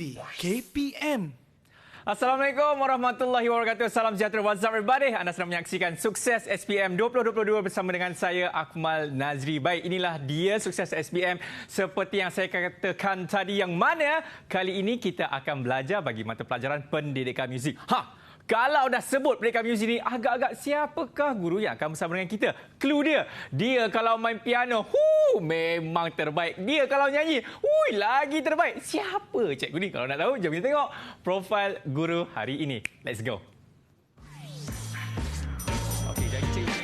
TV KPM. Assalamualaikum warahmatullahi wabarakatuh. Salam sejahtera. What's up everybody? Anda sedang menyaksikan Sukses SPM 2022 bersama dengan saya Akmal Nazri. Baik, inilah dia Sukses SPM seperti yang saya katakan tadi, yang mana kali ini kita akan belajar bagi mata pelajaran pendidikan muzik. Kalau dah sebut pendidikan muzik ni, agak-agak siapakah guru yang akan bersama dengan kita? Clue dia, dia kalau main piano, memang terbaik. Dia kalau nyanyi, lagi terbaik. Siapa cikgu ni? Kalau nak tahu, jom kita tengok profil guru hari ini. Let's go. Okey, jadi cikgu.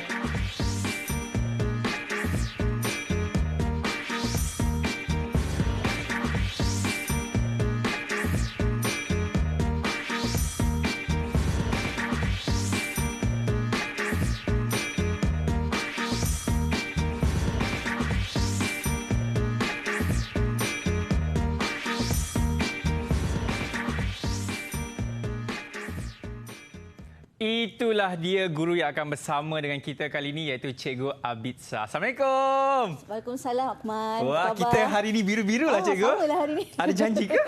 Itulah dia guru yang akan bersama dengan kita kali ini, iaitu Cikgu Abidsa. Assalamualaikum. Waalaikumsalam, Akmal. Wah, kita hari ini biru-biru lah, Cikgu. Samalah hari ini. Ada janji ke?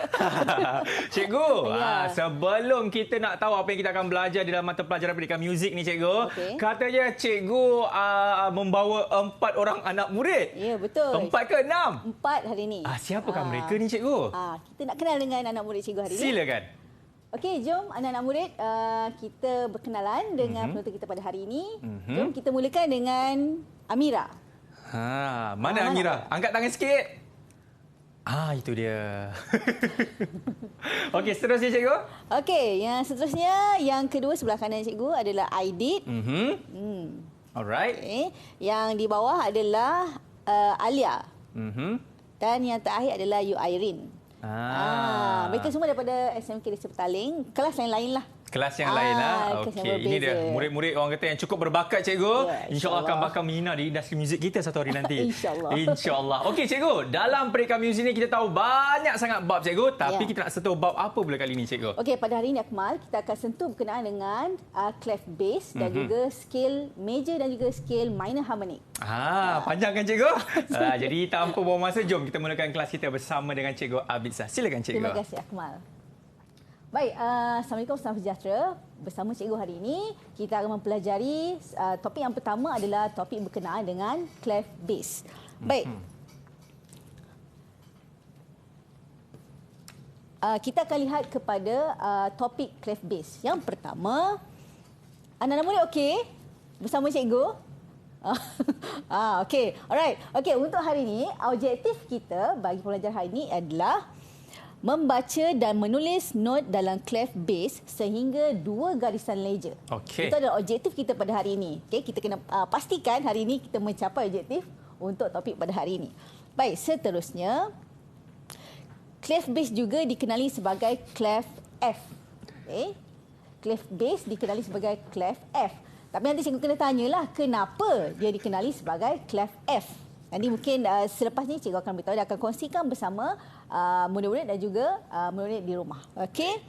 Cikgu, sebelum kita nak tahu apa yang kita akan belajar di dalam mata pelajaran pendidikan muzik ni, Cikgu. Katanya Cikgu membawa 4 orang anak murid. Ya, betul. 4 ke 6? 4 hari ini. Siapakah mereka ni, Cikgu? Kita nak kenal dengan anak murid Cikgu hari ini. Silakan. Okey, jom anak-anak murid kita berkenalan dengan penutur kita pada hari ini. Jom kita mulakan dengan Amira. Mana Amira? Angkat tangan sikit. Itu dia. Okey, seterusnya Cikgu. Okey, yang seterusnya, yang kedua sebelah kanan Cikgu adalah Aidit. Alright. Okay. Yang di bawah adalah Alia. Dan yang terakhir adalah Yu Airin. Mereka semua daripada SMK Desa Petaling, kelas lain-lain lah. Kelas yang lain lah. Okey, ini dia murid-murid orang kata yang cukup berbakat, Cikgu. InsyaAllah akan bakal menyinar di industri muzik kita satu hari nanti. InsyaAllah. Okey, Cikgu. Dalam pendidikan muzik ni kita tahu banyak sangat bab, Cikgu. Tapi kita nak sentuh bab apa pula kali ini, Cikgu? Okey, pada hari ini, Akmal, kita akan sentuh berkenaan dengan clef bass dan juga scale major dan juga scale minor harmonic. Panjang kan, Cikgu? Jadi tanpa buang masa, jom kita mulakan kelas kita bersama dengan Cikgu Abidsa. Silakan, Cikgu. Terima kasih, Akmal. Baik, Assalamualaikum, salam sejahtera. Bersama Cikgu hari ini, kita akan mempelajari topik yang pertama adalah topik berkenaan dengan clef bass. Baik. Kita akan lihat kepada topik clef bass. Yang pertama, anak-anak murid okey? Bersama Cikgu? Okey. Alright. Okey, untuk hari ini, objektif kita bagi pelajaran hari ini adalah membaca dan menulis not dalam clef bass sehingga 2 garisan leja. Itu adalah objektif kita pada hari ini. Kita kena pastikan hari ini kita mencapai objektif untuk topik pada hari ini. Baik, seterusnya, clef bass juga dikenali sebagai clef F. Clef bass dikenali sebagai clef F. Tapi nanti cikgu kena tanyalah kenapa dia dikenali sebagai clef F. Nanti mungkin selepas ni cikgu akan beritahu, dia akan kongsikan bersama murid-murid dan juga murid-murid di rumah. Okey.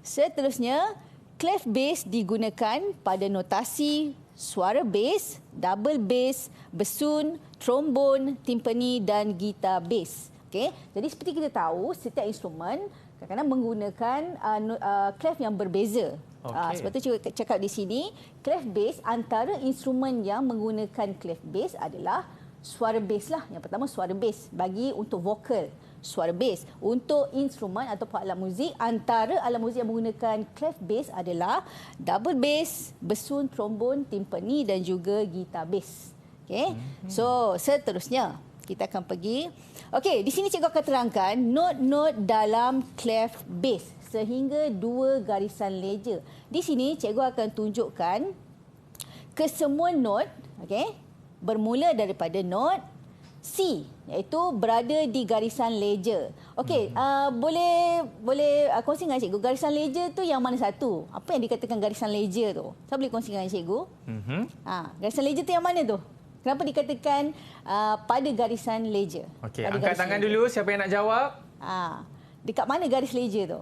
Seterusnya, clef bass digunakan pada notasi suara bass, double bass, besun, trombon, timpani dan gitar bass. Okey. Jadi seperti kita tahu, setiap instrumen kadang-kadang menggunakan clef yang berbeza. Sebab tu cikgu cakap di sini, clef bass, antara instrumen yang menggunakan clef bass adalah suara bass lah. Yang pertama suara bass bagi untuk vokal, suara bass. Untuk instrumen ataupun alat muzik, antara alat muzik yang menggunakan clef bass adalah double bass, besun, trombon, timpani dan juga gitar bass. Okey. So, seterusnya kita akan pergi. Okey, di sini cikgu akan terangkan not-not dalam clef bass sehingga 2 garisan leja. Di sini cikgu akan tunjukkan kesemua not, okey, bermula daripada not C, iaitu berada di garisan leja. Okey, boleh kongsi dengan cikgu, garisan leja tu yang mana satu? Apa yang dikatakan garisan leja tu? Saya boleh kongsi dengan cikgu? Garisan leja tu yang mana tu? Kenapa dikatakan pada garisan leja? Okey, angkat tangan dulu siapa yang nak jawab. Dekat mana garis leja tu?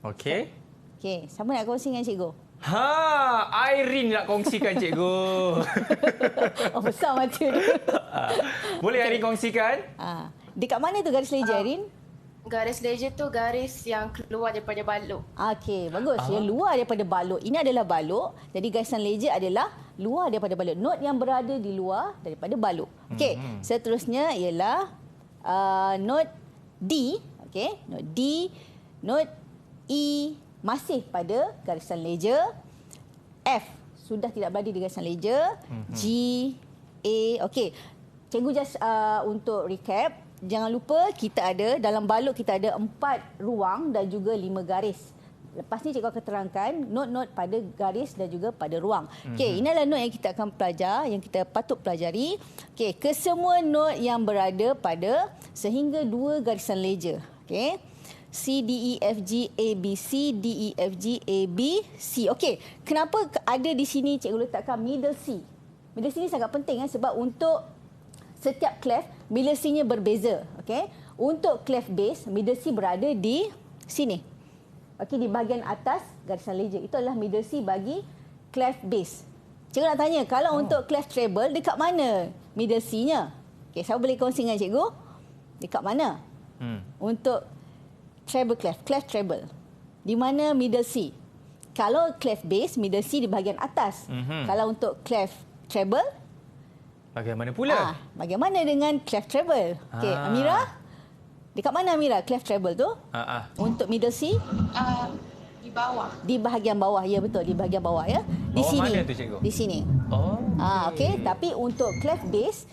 Okey. Okey, siapa nak kongsi dengan cikgu? Irene nak kongsikan, cikgu. Besar mata dia. Boleh Irene kongsikan? Dekat mana tu garis leja, Irene? Garis ledger tu garis yang keluar daripada balok. Okey, bagus. Yang luar daripada balok. Ini adalah balok. Jadi garisan ledger adalah luar daripada balok. Not yang berada di luar daripada balok. Okey, seterusnya ialah not D. Okey, not D, not E masih pada garisan ledger. F sudah tidak berada di garisan ledger. G, A. Okey. Cikgu just untuk recap. Jangan lupa kita ada dalam balok kita ada 4 ruang dan juga 5 garis. Lepas ni cikgu akan terangkan not-not pada garis dan juga pada ruang. Okey, ini adalah not yang kita akan belajar, yang kita patut pelajari. Okey, kesemua not yang berada pada sehingga 2 garisan ledger. Okey. C, D, E, F, G, A, B, C, D, E, F, G, A, B, C. Okey, kenapa ada di sini cikgu letakkan middle C? Middle C ni sangat penting sebab untuk setiap clef middle C-nya berbeza. Okey. Untuk clef base, middle C berada di sini. Okey, di bahagian atas garisan ledger. Itu adalah middle C bagi clef base. Cikgu nak tanya, kalau untuk clef treble, dekat mana middle C-nya? Okey, siapa boleh kongsi dengan cikgu? Dekat mana? Untuk treble clef treble. Di mana middle C? Kalau clef base, middle C di bahagian atas. Kalau untuk clef treble, bagaimana pula? Bagaimana dengan clef treble? Okey, Amira? Dekat mana Amira clef treble tu? Untuk middle C? Di bawah. Di bahagian bawah. Ya, betul. Di bahagian bawah ya. Di bawah sini. mana tu, cikgu? Di sini. Oh. Okey, tapi untuk clef base,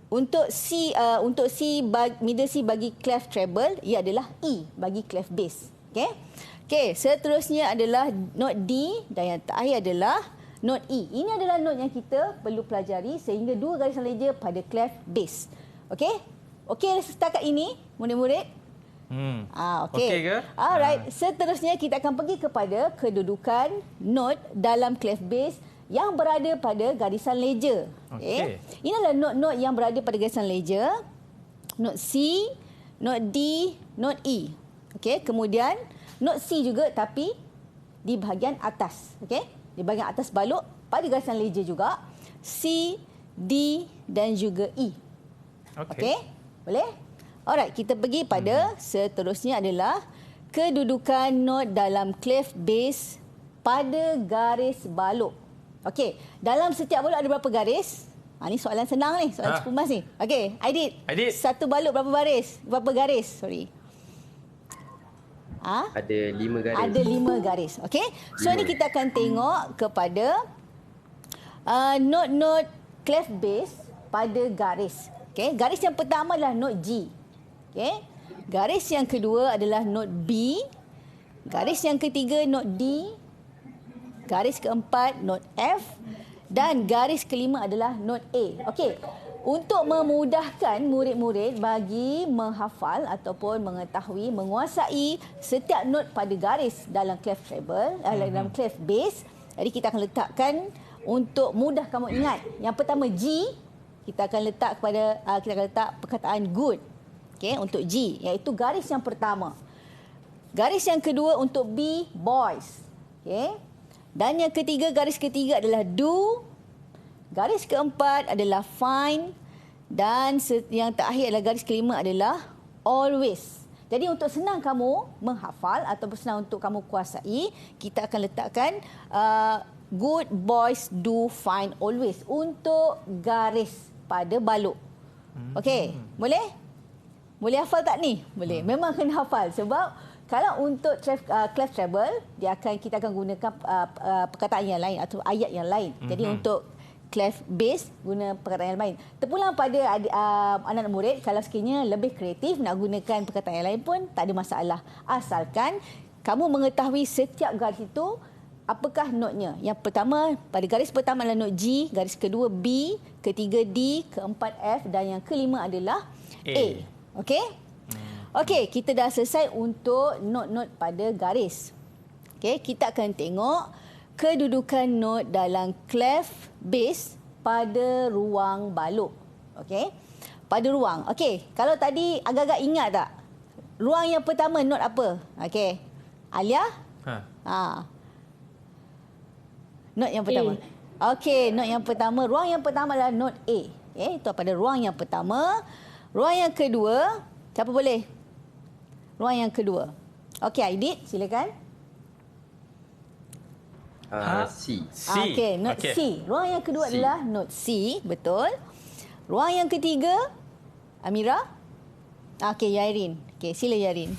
untuk C middle C bagi clef treble, ia adalah E bagi clef base. Okey. Okey, seterusnya adalah not D dan yang terakhir adalah not E. Ini adalah not yang kita perlu pelajari sehingga 2 garisan ledger pada clef base. Okey? Okey setakat ini, murid-murid? Okey. Okey ke? Alright. Seterusnya kita akan pergi kepada kedudukan not dalam clef base yang berada pada garisan ledger. Okey. Ini adalah not-not yang berada pada garisan ledger. Not C, not D, not E. Okey, kemudian not C juga tapi di bahagian atas. Okey? Di bahagian atas balok pada garisan ledger juga. C, D dan juga E. Okey? Boleh? Alright, kita pergi pada seterusnya adalah kedudukan not dalam clef base pada garis balok. Okey, dalam setiap balok ada berapa garis? Ini soalan senang ni, soalan cepumas ni. Okey, Aidit. Satu balok berapa baris? Berapa garis? Sorry. Ada 5 garis. Ada 5 garis. Okey. So ni kita akan tengok kepada not clef base pada garis. Okey. Garis yang pertama adalah not G. Okey. Garis yang kedua adalah not B. Garis yang ketiga not D. Garis keempat not F dan garis kelima adalah not A. Okey. Untuk memudahkan murid-murid bagi menghafal ataupun mengetahui, menguasai setiap not pada garis dalam clef treble, dalam clef base, jadi kita akan letakkan untuk mudah kamu ingat. Yang pertama G, kita akan letak perkataan good. Okey, untuk G iaitu garis yang pertama. Garis yang kedua untuk B, boys. Okey. Dan yang ketiga, garis ketiga adalah do. Garis keempat adalah find dan yang terakhir adalah garis kelima adalah always. Jadi untuk senang kamu menghafal ataupun senang untuk kamu kuasai, kita akan letakkan good, boys, do, find, always untuk garis pada balok. Okey, boleh? Boleh hafal tak ni? Boleh. Memang kena hafal sebab kalau untuk clef treble, kita akan gunakan perkataan yang lain atau ayat yang lain. Jadi untuk clef base, guna perkataan yang lain. Terpulang pada anak-anak murid, kalau sekiranya lebih kreatif nak gunakan perkataan yang lain pun tak ada masalah. Asalkan kamu mengetahui setiap garis itu apakah notnya. Yang pertama, pada garis pertama adalah not G, garis kedua B, ketiga D, keempat F dan yang kelima adalah A. Okey? Okey, kita dah selesai untuk not-not pada garis. Okey, kita akan tengok kedudukan not dalam clef base pada ruang balok. Okey? Pada ruang. Okey, kalau tadi agak-agak ingat tak? Ruang yang pertama not apa? Okey. Alia? Not yang pertama. Okey, not yang pertama. Ruang yang pertama adalah not A. Itu pada ruang yang pertama. Ruang yang kedua, siapa boleh? ruang yang kedua. Okey, Aidit, silakan. C. Okey, note C. Ruang yang kedua adalah note C, betul. Ruang yang ketiga, Amira. Okey, Yairin. Okey, sila Yairin.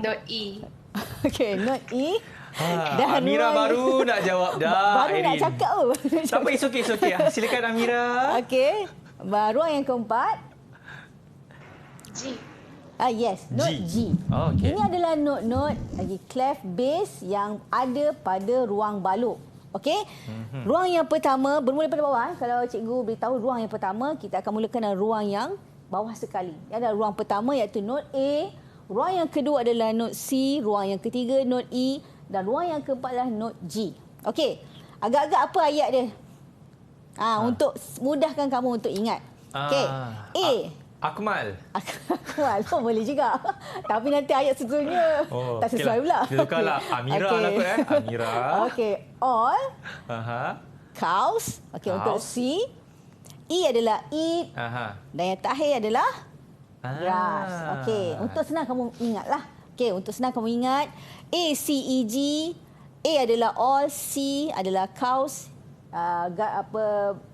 Note E. Okey, note E. Dan Amira baru nak jawab dah. Baru nak cakap. Tak apa, it's okay. Silakan Amira. Okey. Ruang yang keempat. G. Yes, note G. Oh, okay. Ini adalah note-note clef bass yang ada pada ruang balok. Okey? Ruang yang pertama, bermula daripada bawah. Kalau cikgu beritahu ruang yang pertama, kita akan mulakan dengan ruang yang bawah sekali. Ada ruang pertama iaitu note A. Ruang yang kedua adalah note C. Ruang yang ketiga note E. Dan ruang yang keempat adalah note G. Okey. Agak-agak apa ayat dia? Untuk mudahkan kamu untuk ingat. Okey. A. Akmal. Akmal. Boleh juga. Tapi nanti ayat seterusnya tak sesuai pula. Dia tukarlah. Amira lah kot Amira. Okey. All. Cows. Okey, untuk C. E adalah eat. Dan yang terakhir adalah grass. Okey, untuk senang kamu ingatlah. Okey, untuk senang kamu ingat, A, C, E, G. A adalah all, C adalah cows.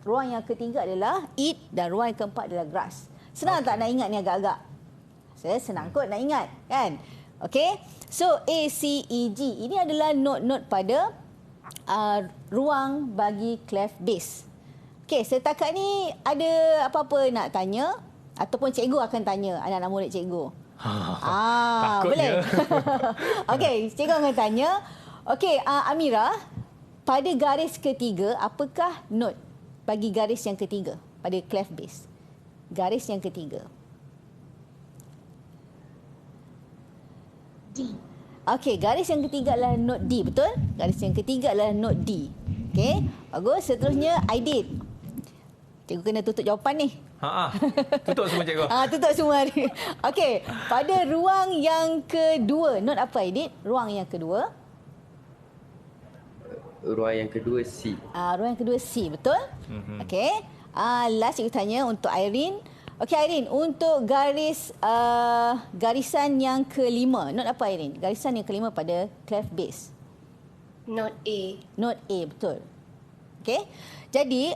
Ruang yang ketiga adalah eat dan ruang yang keempat adalah grass. Senang tak nak ingat ni agak-agak? Saya senang kot nak ingat, kan? Okey. So A, C, E, G ini adalah note-note pada ruang bagi clef bass. Okey, setakat ni ada apa-apa nak tanya ataupun cikgu akan tanya anak-anak murid cikgu? Boleh. Okey, cikgu akan tanya. Okey, Amira, pada garis ketiga, apakah note bagi garis yang ketiga pada clef bass? Garis yang ketiga. D. Okey, garis yang ketiga adalah note D, betul? Garis yang ketiga adalah note D. Okey, bagus. Seterusnya, Aidit. Cikgu kena tutup jawapan ni. Tutup semua cikgu. Tutup semua ni. Okey, pada ruang yang kedua, note apa Aidit? Ruang yang kedua. Ruang yang kedua C. Ruang yang kedua C, betul? Okey. Last cikgu tanya untuk Irene. Okey Irene, untuk garisan yang kelima, note apa Irene? Garisan yang kelima pada clef bass. Note A. Note A, betul. Okey. Jadi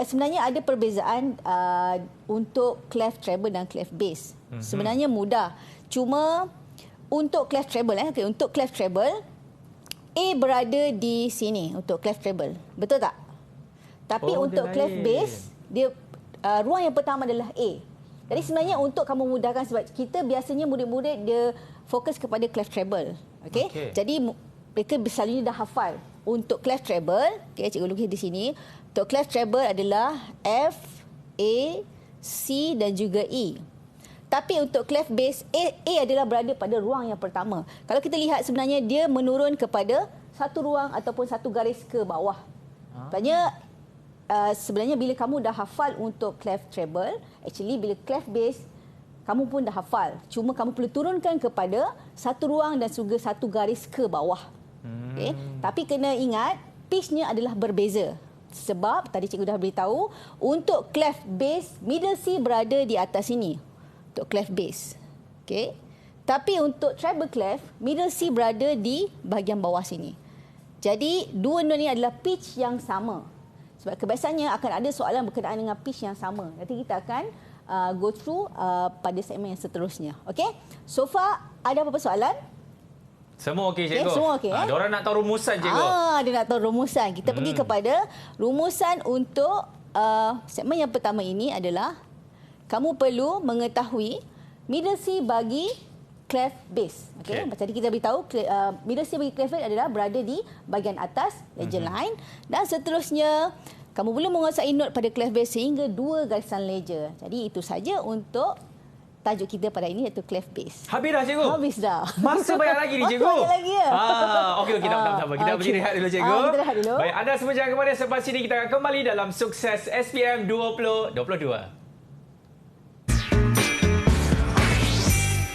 sebenarnya ada perbezaan untuk clef treble dan clef bass. Sebenarnya mudah. Cuma untuk clef treble untuk clef treble A berada di sini untuk clef treble. Betul tak? Tapi untuk clef bass, dia ruang yang pertama adalah A. Jadi sebenarnya untuk kamu mudahkan, sebab kita biasanya murid-murid dia fokus kepada clef treble. Okey. Jadi mereka selalunya dah hafal. Untuk clef treble, cikgu lukis di sini. Untuk clef treble adalah F, A, C dan juga E. Tapi untuk clef bass, A adalah berada pada ruang yang pertama. Kalau kita lihat sebenarnya dia menurun kepada satu ruang ataupun satu garis ke bawah. Sebenarnya bila kamu dah hafal untuk clef treble, actually bila clef bass, kamu pun dah hafal. Cuma kamu perlu turunkan kepada satu ruang dan juga satu garis ke bawah. Okay? Tapi kena ingat, pitch-nya adalah berbeza. Sebab tadi cikgu dah beritahu, untuk clef bass, middle C berada di atas sini. Untuk clef bass. Okay? Tapi untuk treble clef, middle C berada di bahagian bawah sini. Jadi, dua note ini adalah pitch yang sama. Sebab kebiasaannya akan ada soalan berkenaan dengan pitch yang sama. Nanti kita akan go through pada segmen yang seterusnya. Okey? So far, ada apa-apa soalan? Semua okey, cikgu. Semua okey. Diorang nak tahu rumusan, cikgu. Dia nak tahu rumusan. Kita pergi kepada rumusan untuk segmen yang pertama ini adalah kamu perlu mengetahui middle C bagi clef bass. Okey. Tadi kita beritahu middle C bagi clef bass adalah berada di bahagian atas legend line, dan seterusnya kamu perlu menguasai not pada clef bass sehingga 2 garisan ledger. Jadi itu saja untuk tajuk kita pada ini, iaitu clef bass. Habis dah, cikgu? Habis dah. Masa banyak lagi ni, cikgu? Banyak lagi ya? Okey, tak apa. Kita pergi rehat dulu, cikgu. Kita rehat dulu. Baik, anda semua jangan ke mana. Selepas ini kita akan kembali dalam Sukses SPM 2022.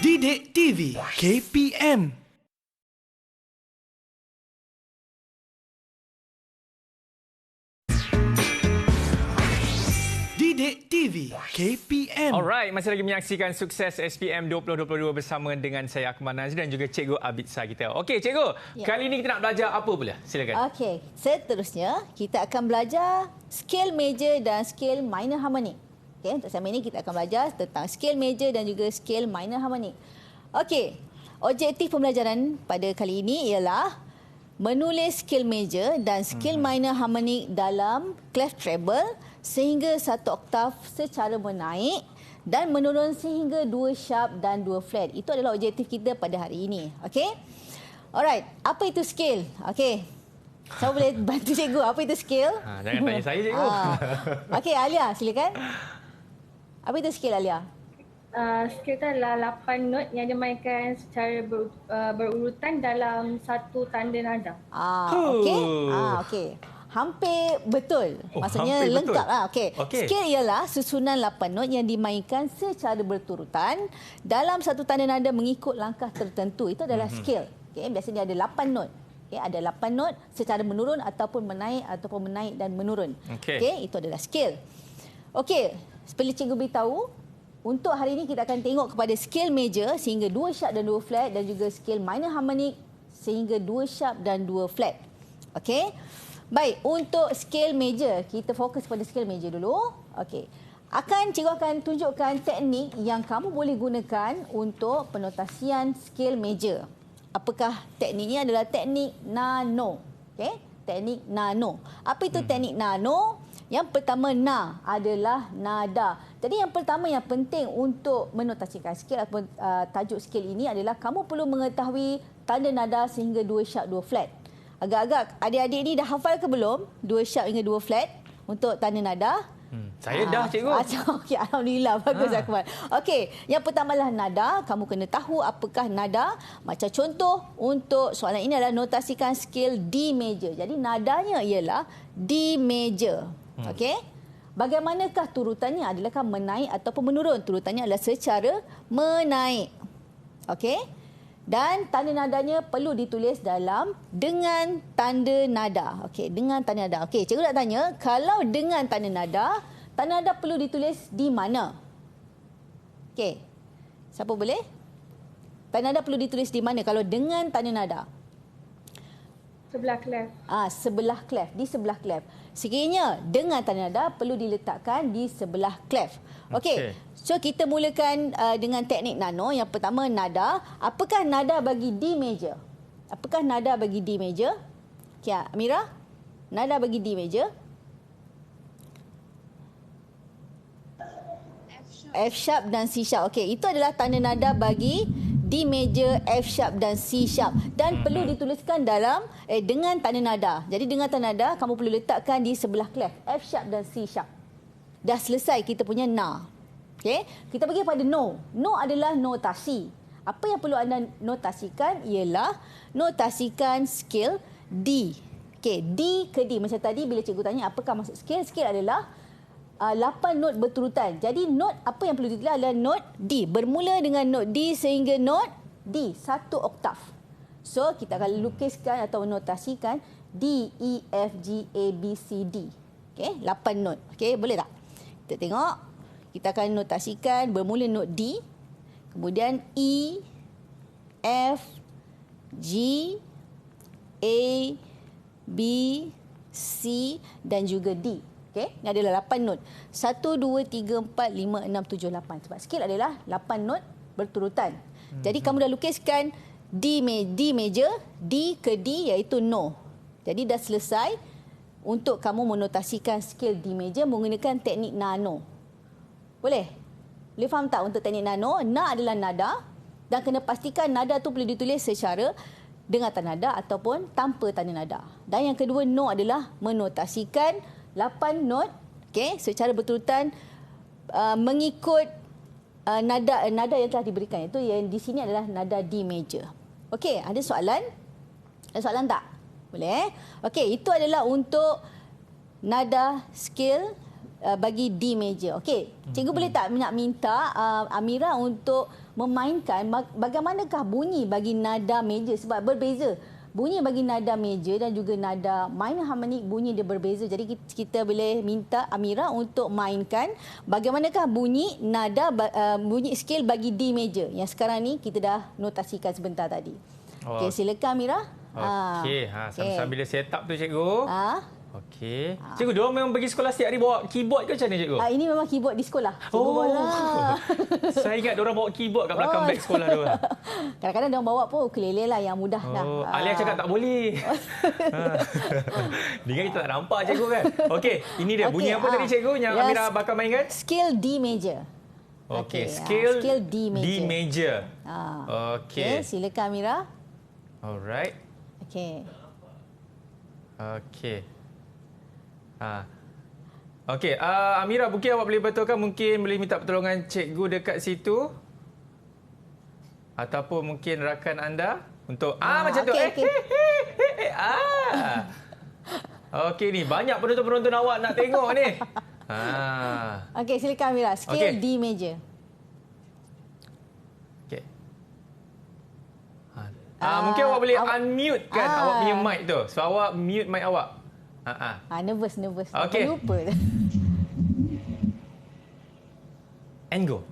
Didik TV KPM. Didik TV KPM. Alright, masih lagi menyaksikan Sukses SPM 2022 bersama dengan saya Akmal Nazri dan juga Cikgu Abidsa kita. Okey, Cikgu. Ya. Kali ini kita nak belajar apa pula? Silakan. Okey, seterusnya kita akan belajar scale major dan scale minor harmonic. Okey, untuk sama ini kita akan belajar tentang scale major dan juga scale minor harmonic. Okey, objektif pembelajaran pada kali ini ialah menulis scale major dan scale minor harmonic dalam clef treble sehingga satu oktav secara menaik dan menurun sehingga 2 sharp dan 2 flat. Itu adalah objektif kita pada hari ini. Okey? Alright, apa itu scale? Okey. Saya boleh bantu cikgu, apa itu scale? Jangan tanya saya, Cikgu. Okey, Alia, silakan. Apa itu scale, Alia? Scale itu adalah 8 not yang dimainkan secara berurutan dalam satu tanda nada. Okey. Okey. Hampir betul. Maksudnya hampir lengkap betul. lah. Okey. Okey. Scale ialah susunan 8 not yang dimainkan secara berturutan dalam satu tanda nada mengikut langkah tertentu. Itu adalah scale. Okey, biasanya ada 8 not. Okey, ada 8 not secara menurun ataupun menaik dan menurun. Okey, itu adalah scale. Okey, seperti cikgu beritahu, untuk hari ini kita akan tengok kepada scale major sehingga 2 sharp dan 2 flat dan juga scale minor harmonic sehingga 2 sharp dan 2 flat. Okey. Baik, untuk scale major, kita fokus pada scale major dulu. Okey. Cikgu akan tunjukkan teknik yang kamu boleh gunakan untuk penotasian scale major. Apakah teknik ini? Adalah teknik nano. Okey, teknik nano. Apa itu teknik nano? Yang pertama, na adalah nada. Jadi yang pertama yang penting untuk menotasikan scale ataupun tajuk scale ini adalah kamu perlu mengetahui tanda nada sehingga 2 sharp 2 flat. Agak-agak adik-adik ni dah hafal ke belum 2 sharp hingga 2 flat untuk tanda nada? Saya dah, Cikgu. Okey, alhamdulillah, bagus Akmal. Okey, yang pertamalah nada. Kamu kena tahu apakah nada. Macam contoh untuk soalan ini adalah notasikan scale D major. Jadi nadanya ialah D major. Okey. Bagaimanakah turutannya? Adalahkah menaik ataupun menurun? Turutannya adalah secara menaik. Okey. Dan tanda nadanya perlu ditulis dengan tanda nada. Okey, dengan tanda nada. Okey, cikgu nak tanya, kalau dengan tanda nada perlu ditulis di mana? Okey. Siapa boleh? Tanda nada perlu ditulis di mana kalau dengan tanda nada? Sebelah clef. Sebelah clef, di sebelah clef. Sekiranya dengan tanda nada perlu diletakkan di sebelah clef. Okey. So kita mulakan dengan teknik nano. Yang pertama nada. Apakah nada bagi D major? Apakah nada bagi D major? Okey, Amira. Nada bagi D major? F sharp dan C sharp. Okey, itu adalah tanda nada bagi D major, F sharp dan C sharp dan perlu dituliskan dengan tanda nada. Jadi dengan tanda nada kamu perlu letakkan di sebelah clef F sharp dan C sharp. Dah selesai kita punya na. Okey, kita pergi pada no. No adalah notasi. Apa yang perlu anda notasikan ialah notasikan scale D. Okey, D ke D. Macam tadi bila cikgu tanya apakah maksud scale? Scale adalah 8 not berturutan. Jadi not apa yang perlu ditulis adalah not D. Bermula dengan not D sehingga not D. 1 oktav. So, kita akan lukiskan atau notasikan D, E, F, G, A, B, C, D. Okey, 8 not. Okey, boleh tak? Kita tengok. Kita akan notasikan bermula not D. Kemudian E, F, G, A, B, C dan juga D. Okey, ini adalah 8 not. 1, 2, 3, 4, 5, 6, 7, 8. Sebab scale adalah 8 not berturutan. Jadi kamu dah lukiskan D major, D ke D iaitu no. Jadi dah selesai untuk kamu menotasikan scale D major menggunakan teknik nano. Boleh? Boleh faham tak untuk teknik nano? Na adalah nada dan kena pastikan nada tu perlu ditulis secara dengan tanda nada ataupun tanpa tanda nada. Dan yang kedua, no adalah menotasikan 8 not, okey, secara berturutan mengikut nada yang telah diberikan. Itu yang di sini adalah nada D major. Okey, ada soalan? Ada soalan tak? Boleh? Okey, itu adalah untuk nada scale bagi D major. Okey, cikgu boleh tak nak minta Amira untuk memainkan bagaimanakah bunyi bagi nada major sebab berbeza. bunyi bagi nada major dan juga nada minor harmonic bunyi dia berbeza. Jadi kita boleh minta Amira untuk mainkan bagaimanakah bunyi nada bunyi scale bagi D major yang sekarang ni kita dah notasikan sebentar tadi. Okey, silakan Amira. Okey, sambil dia set up tu cikgu. Okey. Cikgu, diorang memang pergi sekolah setiap hari bawa keyboard ke macam mana cikgu? Ini memang keyboard di sekolah. Cikgu bola. Saya ingat diorang bawa keyboard kat belakang beg sekolah tu. Kadang-kadang diorang bawa pun ukulele lah yang mudah dah. Alia cakap tak boleh. Dengar kita tak nampak cikgu kan? Okey, ini dia. Bunyi apa tadi cikgu yang Amira bakal mainkan? Scale D major. Okey, scale D major. D major. Okey. Silakan Amira. Alright. Okey. Okey. Okey, Amira, mungkin awak boleh betulkan, mungkin boleh minta pertolongan cikgu dekat situ ataupun mungkin rakan anda untuk macam tu. Okey, ni banyak penonton-penonton awak nak tengok ni. Okey, silakan Amira, scale D major. Okey. Mungkin awak boleh unmute kan awak punya mic tu. So awak mute mic awak. Nervous. Okey. Lupa. And go.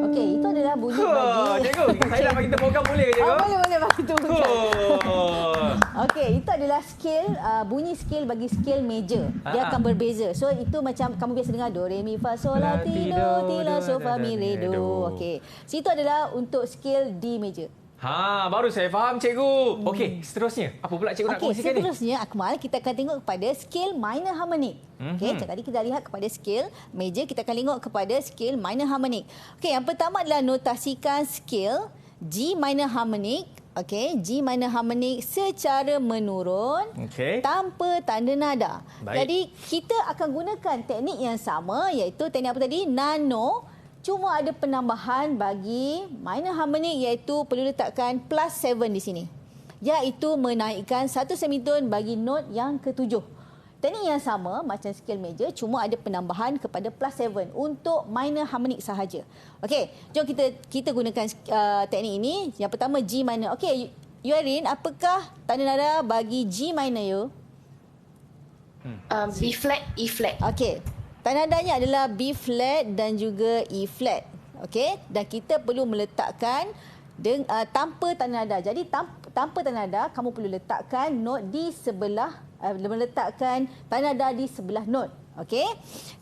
Okey, itu adalah bunyi bagi... Cikgu, saya nak bagi tepukan boleh ke cikgu? Boleh bagi tepukan. Okey, itu adalah scale, bunyi scale bagi scale major. Dia akan berbeza. So, itu macam kamu biasa dengar do, re, mi, fa, sol, la, ti, do, ti, la, so, fa, mi, re, do. Okey. So, itu adalah untuk scale D major. Baru saya faham cikgu. Okey, seterusnya. Apa pula cikgu nak kongsikan ni? Seterusnya, Akmal, kita akan tengok kepada scale minor harmonic. Okey, tadi kita lihat kepada scale major, kita akan tengok kepada scale minor harmonic. Okey, yang pertama adalah notasikan scale G minor harmonic. Okey, G minor harmonic secara menurun tanpa tanda nada. Baik. Jadi, kita akan gunakan teknik yang sama, iaitu teknik apa tadi? Nano. Cuma ada penambahan bagi minor harmonic, iaitu perlu letakkan plus 7 di sini. Iaitu menaikkan satu semitone bagi not yang ketujuh. Teknik yang sama macam scale major, cuma ada penambahan kepada plus 7 untuk minor harmonic sahaja. Okey, jom kita gunakan teknik ini. Yang pertama G minor. Okey, Yuarin, apakah tanda nada bagi G minor you? B flat, E flat. Okey. Tanda nadanya adalah B flat dan juga E flat. Okey, dan kita perlu meletakkan tanpa tanda nada. Jadi tanpa tanda nada, kamu perlu letakkan not di sebelah meletakkan tanda nada di sebelah not. Okey.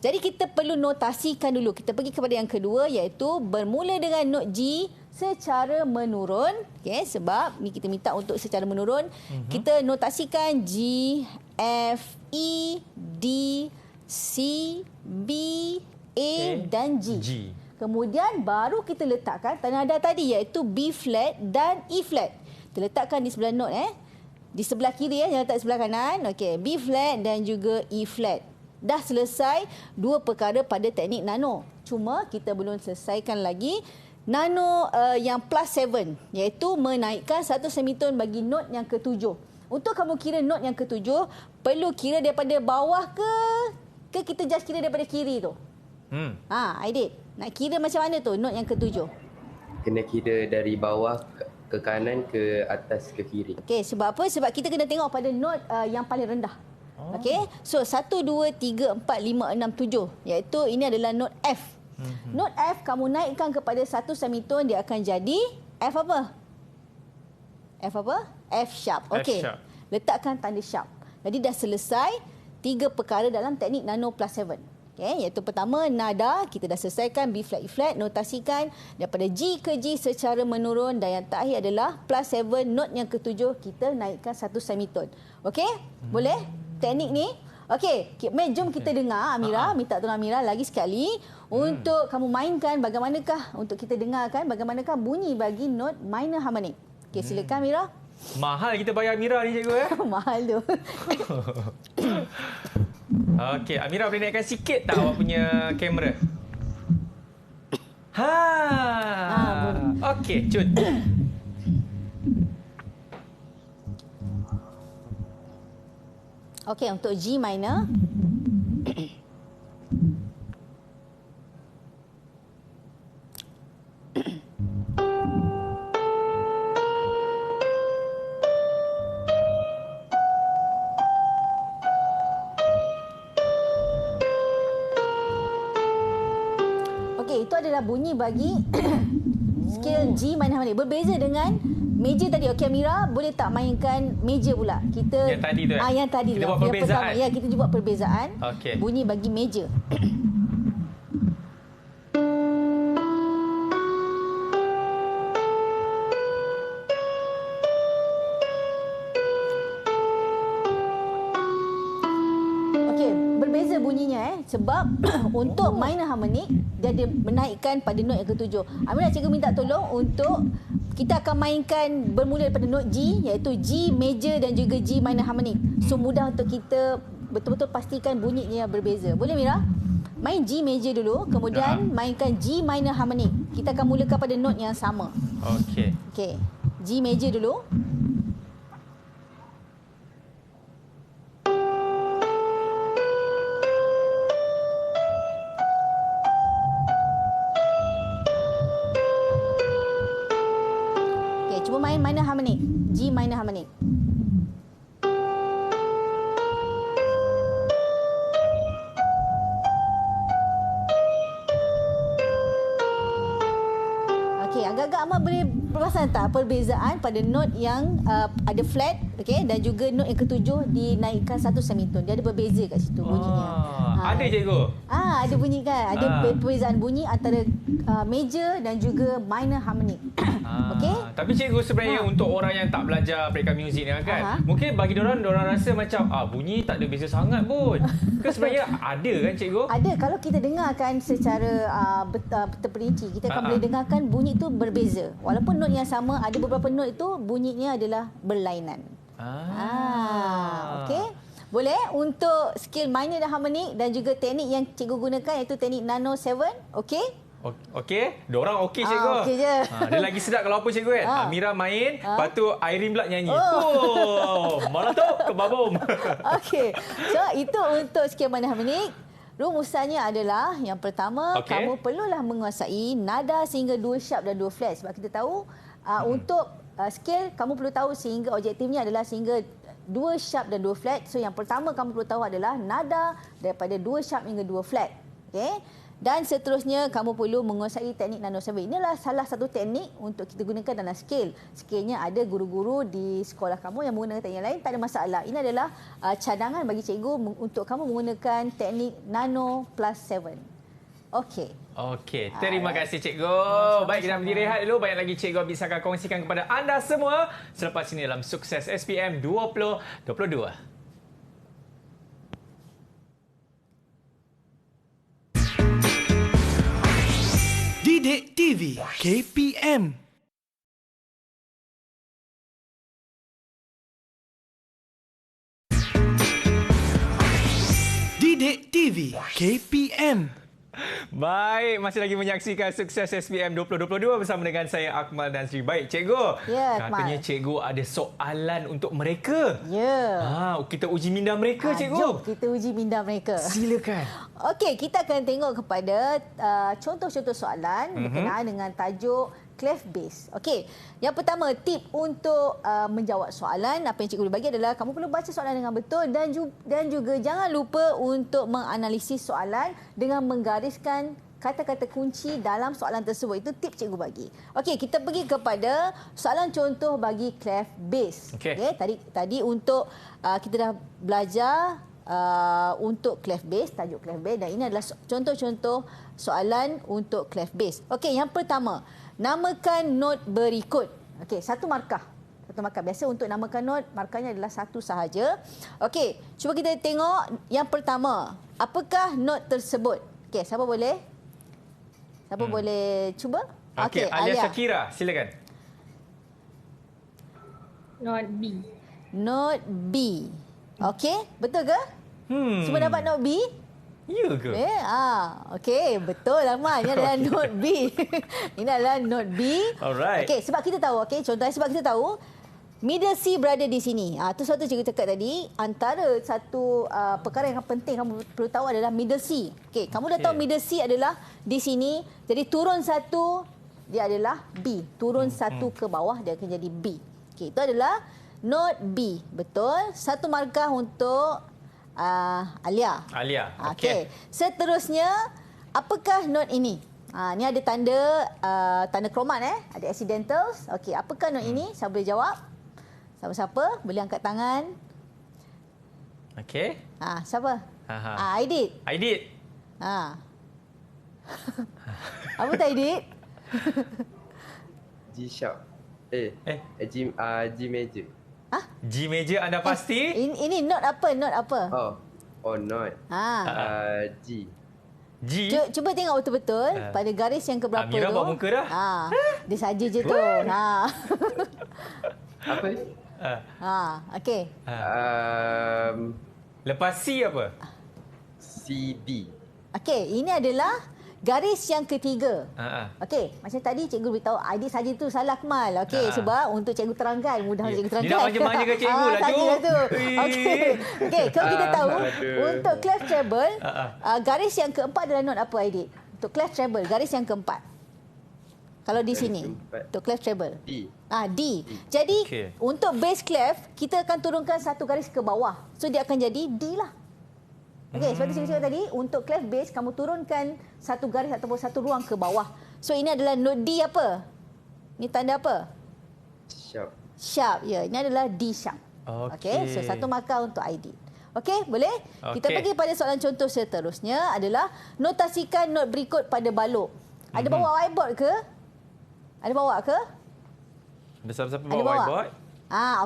Jadi kita perlu notasikan dulu. Kita pergi kepada yang kedua, iaitu bermula dengan not G secara menurun. Okey, sebab ni kita minta untuk secara menurun. Kita notasikan G, F, E, D, C, B, A dan G. Kemudian baru kita letakkan tanda nada tadi, iaitu B flat dan E flat. Kita letakkan di sebelah note di sebelah kiri jangan letak di sebelah kanan. Okey, B flat dan juga E flat. Dah selesai dua perkara pada teknik nano. Cuma kita belum selesaikan lagi nano yang plus 7, iaitu menaikkan satu semitone bagi note yang ketujuh. Untuk kamu kira note yang ketujuh, perlu kira daripada bawah ke kita just kira daripada kiri tu? Aidit, nak kira macam mana tu note yang ketujuh? Kena kira dari bawah ke kanan, ke atas, ke kiri. Okey, sebab apa? Sebab kita kena tengok pada note yang paling rendah. Okey, so 1, 2, 3, 4, 5, 6, 7. Iaitu ini adalah note F. Note F kamu naikkan kepada satu semitone, dia akan jadi F apa? F apa? F sharp. Okey, letakkan tanda sharp. Jadi dah selesai 3 perkara dalam teknik nano plus 7. Okay, iaitu pertama nada, kita dah selesaikan B flat, E flat, notasikan daripada G ke G secara menurun, dan yang terakhir adalah plus 7, note yang ketujuh kita naikkan satu semitone. Okey? Boleh? Teknik ni? Okey, jom kita dengar Amira, minta tolong Amira lagi sekali untuk kamu mainkan bagaimanakah, untuk kita dengarkan bagaimanakah bunyi bagi note minor harmonic. Okey, silakan Amira. Mahal kita bayar Amira ni cikgu Mahal tu. Okey, Amira boleh naikkan sikit tak awak punya kamera? Okey, cut. Okey, untuk G minor. Okey, itu adalah bunyi bagi scale G minor harmonic. Berbeza dengan meja tadi. Okey, Amira, boleh tak mainkan meja pula? Kita yang tadi tu. yang tadi kita tu. buat perbezaan. Ya, kita buat perbezaan. Okey. Bunyi bagi meja. Okey, berbeza bunyinya sebab untuk minor harmonic dia ada menaikkan pada not yang ketujuh. Amira, cikgu minta tolong untuk kita akan mainkan bermula daripada not G, iaitu G major dan juga G minor harmonic. So mudah untuk kita betul-betul pastikan bunyinya yang berbeza. Boleh Mira? Main G major dulu, kemudian mainkan G minor harmonic. Kita akan mulakan pada not yang sama. Okey. Okey. G major dulu. Cuba main minor harmonic. G minor harmonic. Okey, agak-agak amat boleh perasan tak perbezaan pada not yang ada flat, okey, dan juga not yang ketujuh dinaikkan satu semitone. Dia ada berbeza kat situ bunyinya. Ada cikgu? Ada bunyi kan? Ada perbezaan bunyi antara major dan juga minor harmonic. Okey? Tapi cikgu sebenarnya untuk orang yang tak belajar perikam muzik ni kan, mungkin bagi diorang rasa macam bunyi tak ada beza sangat pun. Ke sebenarnya ada kan cikgu? Ada. Kalau kita dengarkan secara terperinci, kita akan boleh dengarkan bunyi itu berbeza. Walaupun not yang sama, ada beberapa not itu bunyinya adalah berlainan. Okey? Boleh untuk skill minor dan harmonic dan juga teknik yang cikgu gunakan iaitu teknik Nano 7. Okey? Okey, diorang okey cikgu. Okey je. Dia lagi sedap kalau apa cikgu kan? Amira main, lepas tu Irene pula nyanyi. Malah tu kebabom. Okey. So itu untuk skill minor harmonic. Rumusannya adalah yang pertama, kamu perlulah menguasai nada sehingga 2 sharp dan 2 flat. Sebab kita tahu untuk skill kamu perlu tahu sehingga objektifnya adalah sehingga 2 sharp dan 2 flat. So yang pertama kamu perlu tahu adalah nada daripada 2 sharp hingga 2 flat. Okey? Dan seterusnya kamu perlu menguasai teknik Nano 7. Inilah salah satu teknik untuk kita gunakan dalam skill. Skillnya ada guru-guru di sekolah kamu yang menggunakan teknik lain, tak ada masalah. Ini adalah cadangan bagi cikgu untuk kamu menggunakan teknik Nano plus 7. Okey. Okey, terima kasih cikgu. Baik, kita berdiri rehat dulu. Banyak lagi cikgu bisa akan kongsikan kepada anda semua selepas ini dalam Sukses SPM 2022. Didik TV KPM. Didik TV KPM. Baik, masih lagi menyaksikan Sukses SPM 2022 bersama dengan saya Akmal Nazri. Baik, cikgu. Ya, katanya cikgu ada soalan untuk mereka. Ya. Kita uji minda mereka, cikgu. Jom kita uji minda mereka. Silakan. Okey, kita akan tengok kepada contoh-contoh soalan berkenaan dengan tajuk clef bass. Okey, yang pertama tip untuk menjawab soalan apa yang cikgu boleh bagi adalah kamu perlu baca soalan dengan betul dan juga jangan lupa untuk menganalisis soalan dengan menggariskan kata-kata kunci dalam soalan tersebut. Itu tip cikgu bagi. Okey, kita pergi kepada soalan contoh bagi clef bass. Okey. Tadi untuk kita dah belajar untuk clef bass, tajuk clef bass, dan ini adalah contoh-contoh soalan untuk clef bass. Okey, yang pertama, namakan not berikut. Okey, satu markah. Biasa untuk namakan not, markahnya adalah satu sahaja. Okey, cuba kita tengok yang pertama. Apakah not tersebut? Okey, siapa boleh? Siapa boleh cuba? Okey, Alia Shakira, silakan. Not B. Not B. Okey, betul ke? Semua dapat not B? Ya ke? Okey, betul Ahmad. Ini adalah note B. Ini adalah note B. Alright. Okey, sebab kita tahu, contohnya sebab kita tahu Middle C berada di sini. Itu satu cikgu cakap tadi. Antara satu perkara yang penting kamu perlu tahu adalah middle C. Okey, kamu dah tahu middle C adalah di sini. Jadi turun satu, dia adalah B. Turun satu ke bawah, dia akan jadi B. Okey, itu adalah note B. Betul. Satu markah untuk Alia. Okey. Seterusnya, apakah note ini? Ni ada tanda kromat ada accidentals. Okey, apakah note ini? Siapa boleh jawab? Siapa-siapa boleh angkat tangan. Okey. Siapa? Aidit. Apa tu Aidit? G sharp. G major. G major anda pasti? Ini note apa? Note apa? Note. G. Cuba tengok betul-betul pada garis yang keberapa tu. Amira buat muka dah. Dia saja je tu. Apa? Okey. Lepas C apa? CD. Okey, ini adalah garis yang ketiga. Okey, macam tadi cikgu beritahu Aidit saja tu salah Akmal. Okey, sebab untuk cikgu terangkan, mudah cikgu terangkan. Dia nak manja-manjakan cikgu lah tu. Okey, kalau kita tahu untuk clef treble, garis yang keempat adalah note apa Aidit? Untuk clef treble, garis yang keempat. Kalau di sini, untuk clef treble. D. D. Jadi, untuk bass clef, kita akan turunkan satu garis ke bawah. So, dia akan jadi D lah. Okey, seperti saya cakap tadi, untuk clef bass, kamu turunkan satu garis ataupun satu ruang ke bawah. So, ini adalah note D apa? Ini tanda apa? Sharp. Ya, ini adalah D sharp. Okey, so satu markah untuk ID. Okey, boleh? Kita pergi pada soalan contoh seterusnya adalah notasikan not berikut pada balok. Ada bawa whiteboard ke? Ada bawa ke? Ada siapa-siapa bawa whiteboard?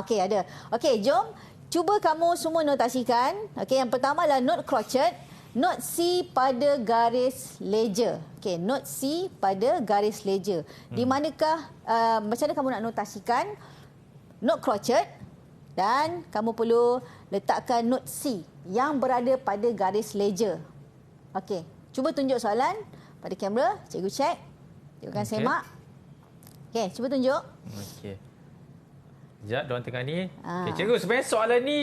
Okey, ada. Okey, jom. Cuba kamu semua notasikan. Okey, yang pertama adalah note crotchet. Note C pada garis leger. Okey, note C pada garis leger. Di manakah, macam mana kamu nak notasikan note crotchet dan kamu perlu letakkan note C yang berada pada garis leger. Okey, cuba tunjuk soalan pada kamera. Cikgu cek. Cikgu akan semak. Okey, cuba tunjuk. Okey. Sekejap, diorang tengah ni. Okay, cikgu, sebenarnya soalan ni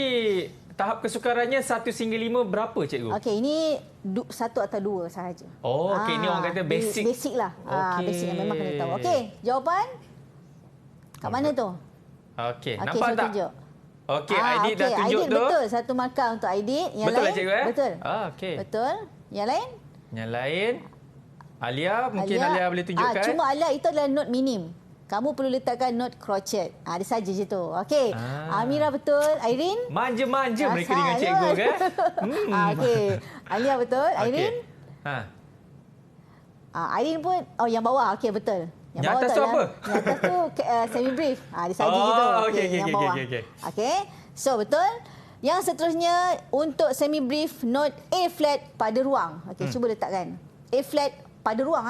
tahap kesukarannya 1 hingga 5 berapa, cikgu? Okey, ini 1 atau 2 sahaja. Okey, ini orang kata basic. Basic lah. Basic yang memang kena tahu. Okey, jawapan kat mana tu? Okey, nampak tak? Tunjuk. Okey, Aidit dah tunjuk Aidit tu. Betul, satu markah untuk Aidit. Yang betul lain? Lah, cikgu? Betul. Okey. Betul. Yang lain? Yang lain? Alia, mungkin Alia boleh tunjukkan. Cuma Alia itu adalah note minim. Kamu perlu letakkan note crotchet. Dia saja je tu. Okey. Amira betul. Irene? Manja-manja mereka dengan cikgu kan? Okey. Alia betul. Irene? Irene pun yang bawah. Okey, betul. Yang atas tu apa? Yang atas tu semi brief. Dia saja je tu. Okey, yang bawah. Okey. So, betul. Yang seterusnya untuk semi brief note A flat pada ruang. Okey, cuba letakkan. A flat pada ruang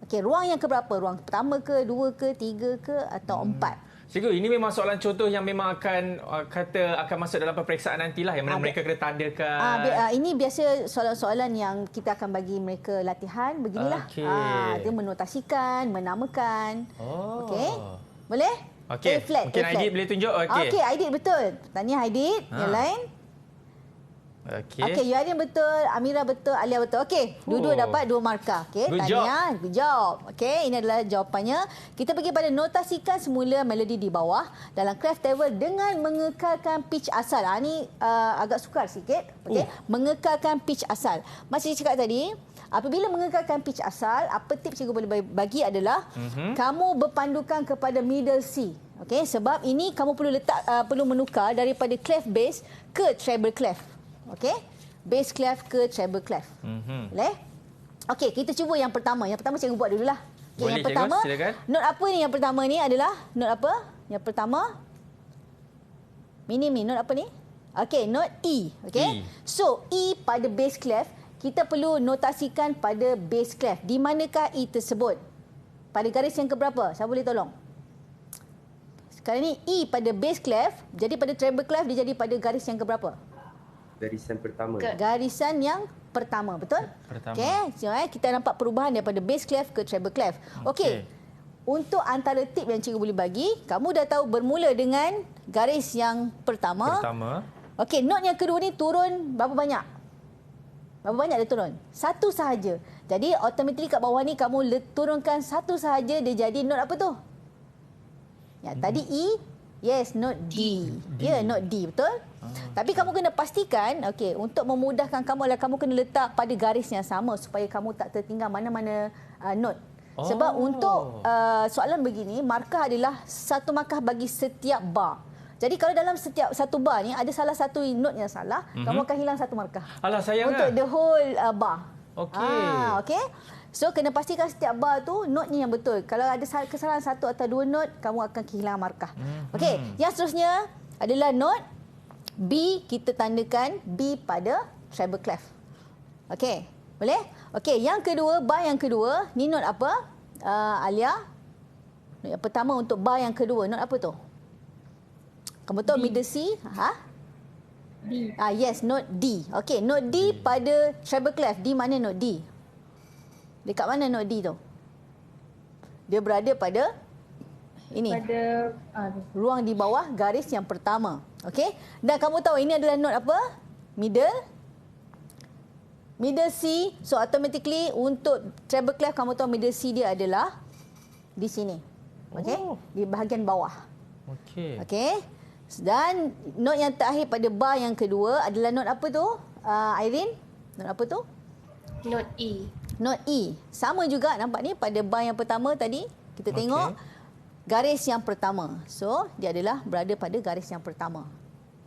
Okey, ruang yang keberapa? Ruang pertama ke, 2 ke, 3 ke atau 4? Cikgu, ini memang soalan contoh yang memang akan masuk dalam peperiksaan nantilah yang mana mereka kena tandakan. Ini biasa soalan-soalan yang kita akan bagi mereka latihan beginilah. Dia menotasikan, menamakan. Okey. Boleh? Okey. Mungkin Aidit boleh tunjuk. Okey, Aidit betul. Tahniah Aidit. Yang lain? Okey, Yuadin betul, Amira betul, Alia betul. Okey, dua-dua dapat 2 markah. Okey, tahniah. Good job. Okey, ini adalah jawapannya. Kita pergi pada notasikan semula melodi di bawah dalam clef table dengan mengekalkan pitch asal. Ini agak sukar sikit. Okey, mengekalkan pitch asal. Macam saya cakap tadi, apabila mengekalkan pitch asal, apa tips cikgu boleh bagi adalah kamu berpandukan kepada middle C. Okey, sebab ini kamu perlu menukar daripada clef bass ke treble clef. Okey, bass clef ke treble clef. Boleh? Okey, kita cuba yang pertama. Yang pertama cikgu buat dululah. Boleh, yang pertama, cikgu, silakan. note apa ni yang pertama ni adalah note apa? Yang pertama minim ni, note apa ni? Okey, note E. Okey. So, E pada bass clef, kita perlu notasikan pada bass clef. Di manakah E tersebut? Pada garis yang keberapa? Siapa boleh tolong? Sekarang ni E pada bass clef, jadi pada treble clef dia jadi pada garis yang keberapa? Garisan pertama. Garisan yang pertama, betul? Pertama. Okey, so, kita nampak perubahan daripada bass clef ke treble clef. Okey. untuk antara tip yang cikgu boleh bagi, kamu dah tahu bermula dengan garis yang pertama. Okey, not yang kedua ni turun berapa banyak? Berapa banyak dia turun? Satu sahaja. Jadi automatically kat bawah ni kamu turunkan satu sahaja, dia jadi not apa tu? Ya, tadi E. Yes, not D. Ya, not D, betul? Tapi kamu kena pastikan, okey, untuk memudahkan kamu adalah kamu kena letak pada garis yang sama supaya kamu tak tertinggal mana-mana note. Sebab untuk soalan begini, markah adalah satu markah bagi setiap bar. Jadi kalau dalam setiap satu bar ni ada salah satu note yang salah, kamu akan hilang satu markah. Alah, sayang untuk the whole bar. Okey. Okey. So kena pastikan setiap bar tu note ni yang betul. Kalau ada kesalahan satu atau dua note, kamu akan kehilangan markah. Okey, yang seterusnya adalah note B, kita tandakan B pada treble clef. Okey, boleh? Okey, yang kedua, bar yang kedua, ni note apa? Alia. Note yang pertama untuk bar yang kedua, note apa tu? Kamu tahu middle C? D. Yes, note D. Okey, note D pada treble clef. Di mana note D? Dekat mana note D tu? Dia berada pada ini. Pada ruang di bawah garis yang pertama. Okey? Dan kamu tahu ini adalah note apa? Middle C. So automatically untuk treble clef kamu tahu middle C dia adalah di sini. Okey? Di bahagian bawah. Okey. Okey? Dan note yang terakhir pada bar yang kedua adalah note apa tu? Irene? Note apa tu? Note E. Note E. Sama juga nampak ni pada bar yang pertama tadi. Kita tengok garis yang pertama. So, dia adalah berada pada garis yang pertama.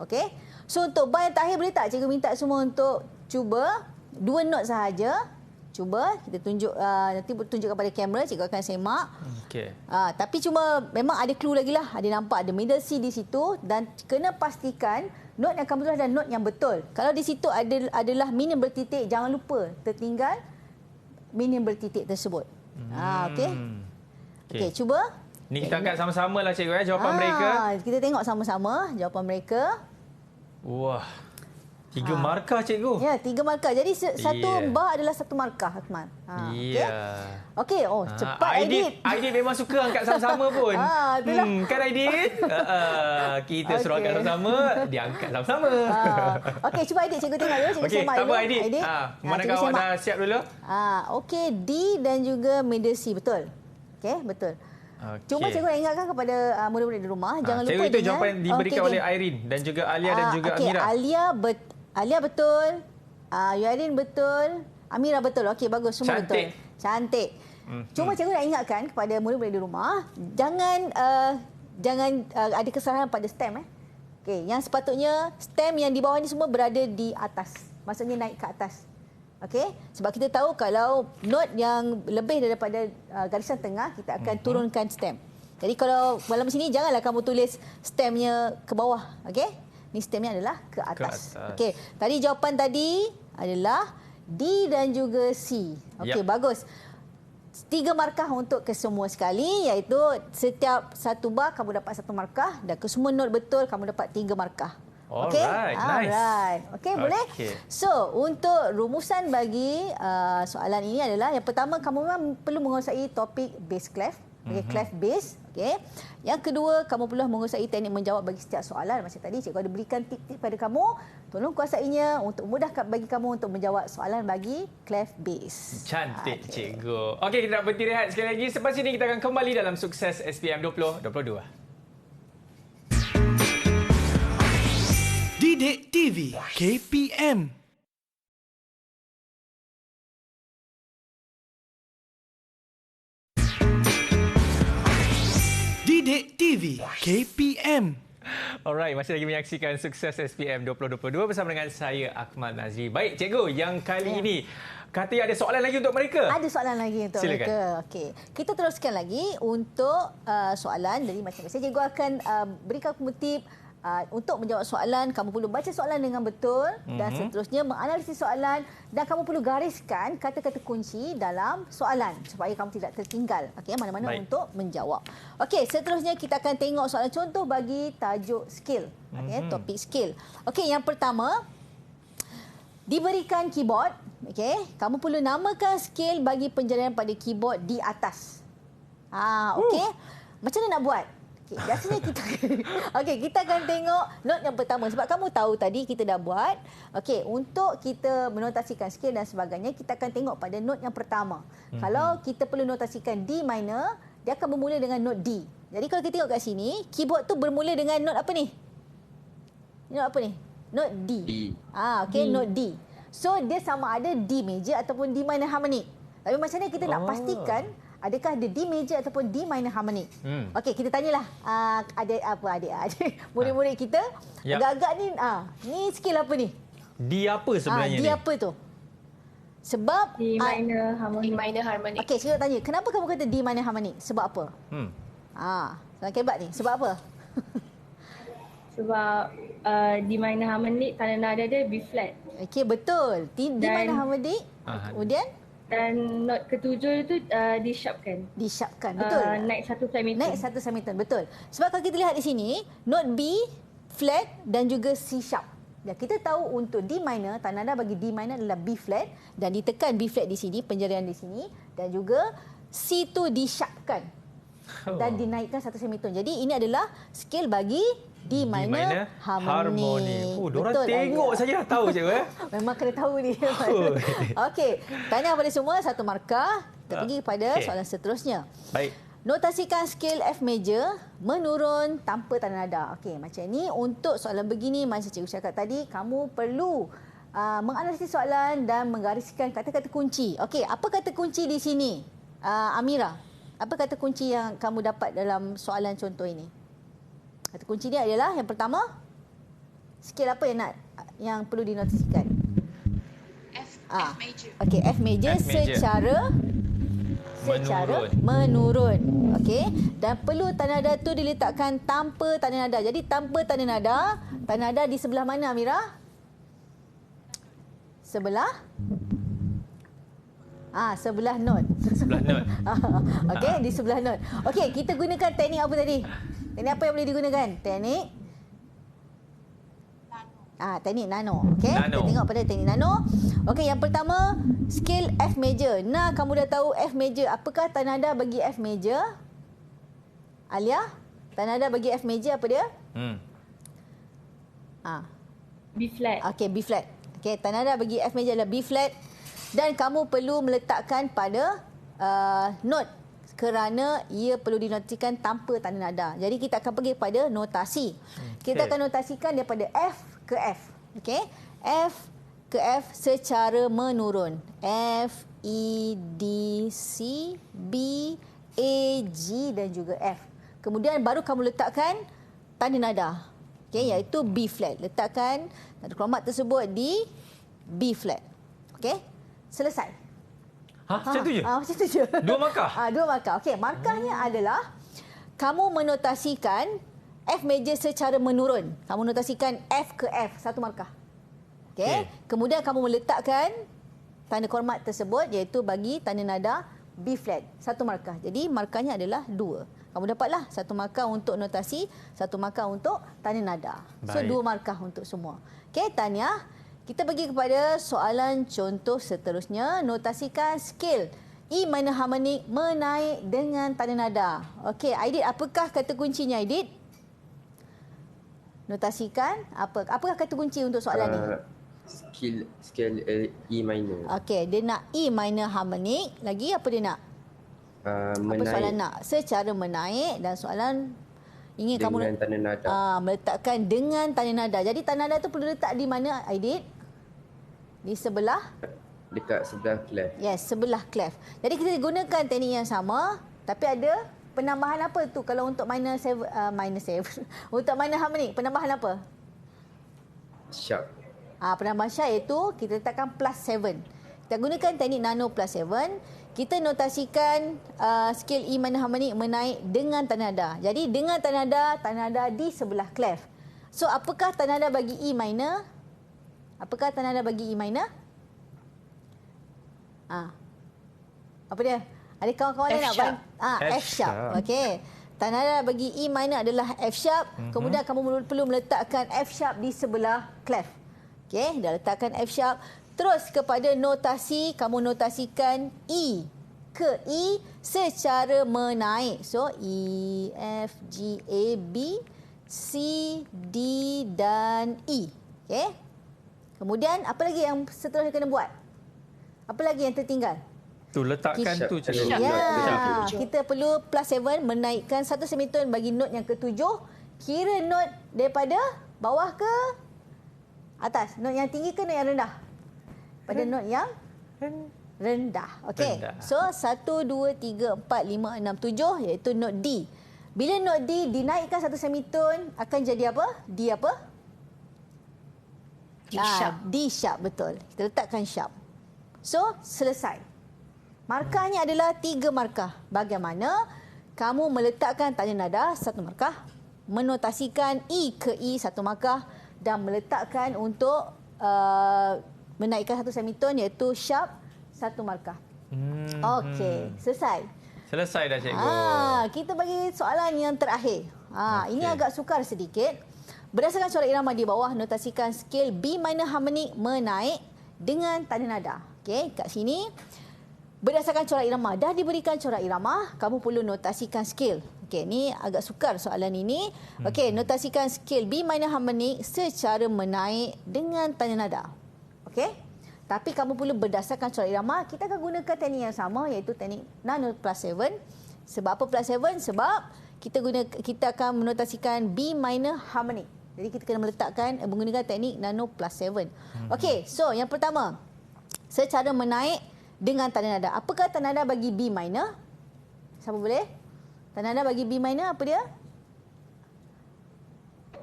Okey? So, untuk bar yang terakhir boleh tak cikgu minta semua untuk cuba 2 note sahaja. Cuba kita tunjuk nanti tunjukkan pada kamera, cikgu akan semak. Okey. Tapi cuma memang ada clue lagi lah. Ada nampak ada middle C di situ dan kena pastikan note yang kamu tulis adalah note yang betul. Kalau di situ adalah minim bertitik, jangan lupa tertinggal minim bertitik tersebut. Okey. Okey, cuba. Ni kita angkat sama-sama lah cikgu jawapan mereka. Kita tengok sama-sama jawapan mereka. Wah. 3 markah cikgu. Ya, 3 markah. Jadi satu bar adalah satu markah, Akmal. Okey. Oh, cepat Aidit. Aidit memang suka angkat sama-sama pun. Itulah. Kan Aidit? Kita suruh angkat sama-sama, dia angkat sama-sama. Okey, cuba Aidit cikgu tengok dulu. Okey, tak apa Aidit. Manakah awak dah siap dulu? Okey, D dan juga middle C, betul. Okey, betul. Cuma cikgu nak ingatkan kepada murid-murid di rumah, jangan lupa cikgu itu jawapan diberikan oleh Irene dan juga Alia dan juga Amira. Alia betul, Irene betul, Amira betul. Okey, bagus, semua betul. Cantik. Cuma cikgu nak ingatkan kepada murid-murid di rumah, jangan ada kesalahan pada stem. Okey, yang sepatutnya stem yang di bawah ni semua berada di atas. Maksudnya naik ke atas. Okey, sebab kita tahu kalau note yang lebih daripada garisan tengah, kita akan turunkan stem. Jadi kalau dalam sini janganlah kamu tulis stemnya ke bawah, okey? Ni stemnya adalah ke atas. Okey, tadi jawapan tadi adalah D dan juga C. Okey, bagus. 3 markah untuk kesemua sekali, iaitu setiap satu bar kamu dapat 1 markah dan kesemua note betul kamu dapat 3 markah. Okey, nice. Okey, boleh? So, untuk rumusan bagi soalan ini adalah yang pertama, kamu memang perlu menguasai topik base clef, clef base. Okey. Yang kedua, kamu perlu menguasai teknik menjawab bagi setiap soalan. Macam tadi cikgu ada berikan tip-tip pada kamu, tolong kuasainya untuk memudahkan bagi kamu untuk menjawab soalan bagi clef base. Cantik cikgu. Okey, kita nak berhenti rehat sekali lagi. Selepas ini kita akan kembali dalam Sukses SPM 2022. Didik TV KPM. Didik TV KPM. Alright, masih lagi menyaksikan Sukses SPM 2022 bersama dengan saya Akmal Nazri. Baik cikgu, yang kali ini katanya ada soalan lagi untuk mereka. Ada soalan lagi untuk mereka. Okey. Kita teruskan lagi untuk soalan. Jadi macam biasa cikgu akan berikan kamu tip untuk menjawab soalan. Kamu perlu baca soalan dengan betul dan seterusnya menganalisis soalan dan kamu perlu gariskan kata-kata kunci dalam soalan supaya kamu tidak tertinggal mana-mana untuk menjawab. Okey, seterusnya kita akan tengok soalan contoh bagi tajuk skill. Topik skill. Okey, yang pertama diberikan keyboard. Okey, kamu perlu namakan skill bagi penjarian pada keyboard di atas. Okey. Macam mana nak buat? Okay, biasanya kita kita akan tengok not yang pertama sebab kamu tahu tadi kita dah buat. Okey, untuk kita menotasikan skill dan sebagainya, kita akan tengok pada not yang pertama. Kalau kita perlu notasikan D minor, dia akan bermula dengan not D. Jadi kalau kita tengok kat sini, keyboard tu bermula dengan not apa ni? Not apa ni? Not D. Okey, not D. So dia sama ada D major ataupun D minor harmonic. Tapi macam mana kita nak pastikan adakah dia D major ataupun D minor harmonic? Okey, kita tanyalah adik murid-murid kita. Agak-agak ni ni skill apa ni? D apa sebenarnya D ni? apa tu? Sebab D minor harmonic. D minor harmonic. Okey, saya nak tanya, kenapa kamu kata D minor harmonic? Sebab apa? Soalan kebat ni. Sebab apa? Sebab D minor harmonic tanda nada dia B flat. Okey, betul. D minor harmonic. Kemudian dan not ketujuh itu D sharp kan. D sharp kan, betul. Naik satu semitone. Naik satu semitone, betul. Sebab kalau kita lihat di sini, note B, flat dan juga C sharp. Dan kita tahu untuk D minor, tanda nada bagi D minor adalah B flat dan ditekan B flat di sini, penjarian di sini dan juga C tu D sharp kan. Dan dinaikkan satu semitone. Jadi ini adalah skill bagi D minor harmonic. Diorang tengok saja dah tahu cikgu. Memang kena tahu ni. Okey, tanya pada semua satu markah. Kita pergi kepada soalan seterusnya. Baik. Notasikan skill F major menurun tanpa tanda nada. Okey, macam ni untuk soalan begini macam cikgu cakap tadi, kamu perlu menganalisis soalan dan menggariskan kata-kata kunci. Okey, apa kata kunci di sini? Amira, apa kata kunci yang kamu dapat dalam soalan contoh ini? Kata kunci dia adalah yang pertama, skill apa yang perlu dinotasikan? F major. Okey, F major secara menurun. Okey, dan perlu tanda nada tu diletakkan tanpa tanda nada. Jadi tanpa tanda nada di sebelah mana Amira? Sebelah sebelah note. Sebelah note. Okey, di sebelah note. Okey, kita gunakan teknik apa tadi? Teknik apa yang boleh digunakan? Teknik teknik nano. Okey, kita tengok pada teknik nano. Okey, yang pertama, skill F major. Nah, kamu dah tahu F major. Apakah tanda nada bagi F major? Alia, tanda nada bagi F major apa dia? B flat. Okey, B flat. Okey, tanda nada bagi F major adalah B flat. Dan kamu perlu meletakkan pada note kerana ia perlu dinotasikan tanpa tanda nada. Jadi kita akan pergi pada notasi. Kita akan notasikan daripada F ke F. Okey? F ke F secara menurun. F, E, D, C, B, A, G dan juga F. Kemudian baru kamu letakkan tanda nada. Okey, iaitu B flat. Letakkan nada kromat tersebut di B flat. Okey? Selesai. Macam tu je? Macam tu je. Dua markah? Dua markah. Okey, markahnya adalah kamu menotasikan F major secara menurun. Kamu notasikan F ke F, satu markah. Okey. Kemudian kamu meletakkan tanda hormat tersebut iaitu bagi tanda nada B flat, satu markah. Jadi markahnya adalah 2. Kamu dapatlah satu markah untuk notasi, satu markah untuk tanda nada. So 2 markah untuk semua. Okey, tahniah. Kita pergi kepada soalan contoh seterusnya. Notasikan skill E minor harmonic menaik dengan tanda nada. Okey, Aidit, apakah kata kuncinya, Aidit? Notasikan apakah kata kunci untuk soalan ni? Skill E minor. Okey, dia nak E minor harmonic. Lagi apa dia nak? Apa soalan nak? Secara menaik dan soalan ingin dengan kamu tanda nada. Meletakkan dengan tanda nada. Jadi tanda nada tu perlu letak di mana, Aidit? Di sebelah? Dekat sebelah clef. Yes, sebelah clef. Jadi kita gunakan teknik yang sama, tapi ada penambahan apa tu kalau untuk minor 7? Untuk minor harmonic, penambahan apa? Sharp. Penambahan sharp iaitu kita letakkan +7. Kita gunakan teknik nano +7. Kita notasikan skill E minor harmonic menaik dengan tanda nada. Jadi dengan tanda nada di sebelah clef. So apakah tanda nada bagi E minor? Apakah tanda nada bagi E minor? Apa dia? Ada kawan-kawan yang nak bagi? F sharp. Okey. Tanda nada bagi E minor adalah F sharp. Kemudian kamu perlu meletakkan F sharp di sebelah clef. Okey, dah letakkan F sharp. Terus kepada notasi, kamu notasikan E ke E secara menaik. So, E, F, G, A, B, C, D dan E. Okey. Kemudian, apa lagi yang seterusnya kena buat? Apa lagi yang tertinggal? Tu letakkan tu cikgu. Ya, kita perlu +7 menaikkan satu semitone bagi not yang ketujuh. Kira not daripada bawah ke atas? Not yang tinggi ke not yang rendah? Pada not yang rendah. Okey. So 1 2 3 4 5 6 7 iaitu not D. Bila not D dinaikkan satu semitone akan jadi apa? D apa? D sharp. D sharp, betul. Kita letakkan sharp. So selesai. Markahnya adalah 3 markah. Bagaimana kamu meletakkan tanda nada 1 markah, menotasikan E ke E 1 markah dan meletakkan untuk menaikkan satu semitone iaitu sharp 1 markah. Okey, selesai. Selesai dah cikgu. Kita bagi soalan yang terakhir. Ini agak sukar sedikit. Berdasarkan corak irama di bawah, notasikan skil B minor harmonic menaik dengan tanda nada. Okey, kat sini berdasarkan corak irama, dah diberikan corak irama, kamu perlu notasikan skil. Okey, ni agak sukar soalan ini. Okey, notasikan skil B minor harmonic secara menaik dengan tanda nada. Okey? Tapi kamu perlu berdasarkan corak irama, kita akan gunakan teknik yang sama iaitu teknik nano +7. Sebab apa +7? Sebab kita akan menotasikan B minor harmonic. Jadi kita kena menggunakan teknik nano +7. Okey, so yang pertama, secara menaik dengan tanda nada. Apakah tanda nada bagi B minor? Siapa boleh? Tanda nada bagi B minor apa dia?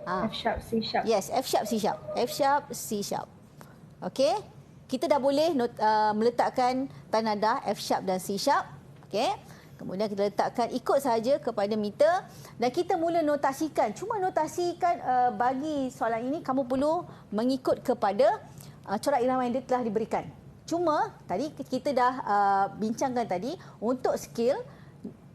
F sharp, C sharp. Yes, F sharp, C sharp. F sharp, C sharp. Okey. Kita dah boleh meletakkan tanda nada F sharp dan C sharp. Okey. Kemudian kita letakkan ikut saja kepada meter dan kita mula notasikan. Cuma notasikan bagi soalan ini kamu perlu mengikut kepada corak irama yang dia telah diberikan. Cuma tadi kita dah bincangkan tadi untuk skill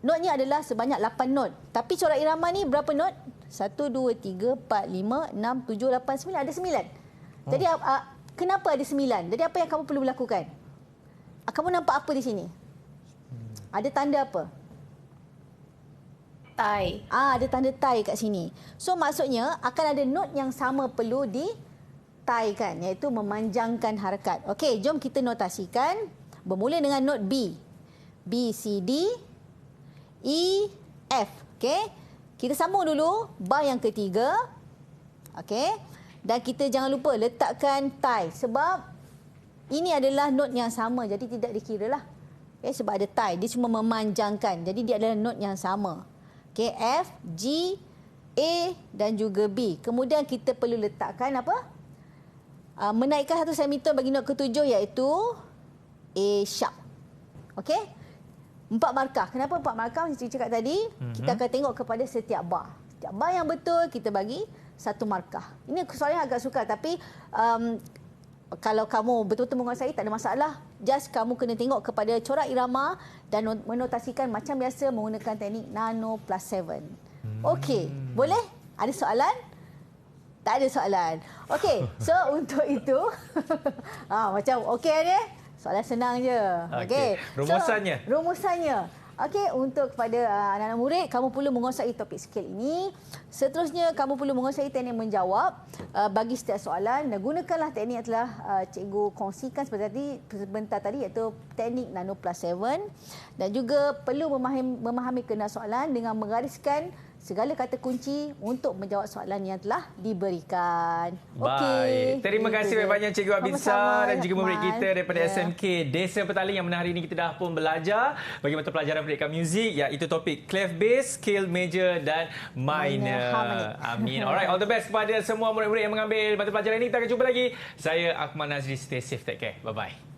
notnya adalah sebanyak 8 not. Tapi corak irama ni berapa not? 1 2 3 4 5 6 7 8 9 ada 9. Jadi kenapa ada 9? Jadi apa yang kamu perlu lakukan? Kamu nampak apa di sini? Ada tanda apa? Tie. Ada tanda tie kat sini. So maksudnya akan ada not yang sama perlu tie-kan, iaitu memanjangkan harakat. Okey, jom kita notasikan. Bermula dengan not B. B, C, D, E, F. Okey. Kita sambung dulu bar yang ketiga. Okey. Dan kita jangan lupa letakkan tie. Sebab ini adalah not yang sama. Jadi tidak dikira lah. Okay, sebab ada tie. Dia cuma memanjangkan. Jadi dia adalah not yang sama. Okey, F, G, A dan juga B. Kemudian kita perlu letakkan apa? Menaikkan satu semitone bagi not ketujuh iaitu A sharp. Okey? 4 markah. Kenapa 4 markah? Macam saya cakap tadi, kita akan tengok kepada setiap bar. Setiap bar yang betul, kita bagi 1 markah. Ini soalan agak sukar tapi kalau kamu betul-betul menguasai, tak ada masalah. Just kamu kena tengok kepada corak irama dan menotasikan macam biasa menggunakan teknik nano +7. Okey, boleh? Ada soalan? Tak ada soalan. Okey, so untuk itu macam okey ni. Soalan senang je. Okey. Rumusannya. So, rumusannya. Okey, untuk kepada anak-anak murid, kamu perlu menguasai topik skill ini. Seterusnya, kamu perlu menguasai teknik menjawab bagi setiap soalan. Dan gunakanlah teknik yang telah cikgu kongsikan sebentar tadi iaitu teknik nano +7. Dan juga perlu memahami kena soalan dengan menggariskan segala kata kunci untuk menjawab soalan yang telah diberikan. Baik. Terima kasih banyak Cikgu Abinsa dan juga murid kita daripada SMK Desa Petaling yang mana hari ini kita dah pun belajar bagi mata pelajaran pendidikan muzik iaitu topik clef bass, scale major dan minor. Amin. Alright, all the best kepada semua murid-murid yang mengambil mata pelajaran ini. Kita akan jumpa lagi. Saya Akmal Nazri. Stay safe, take care. Bye-bye.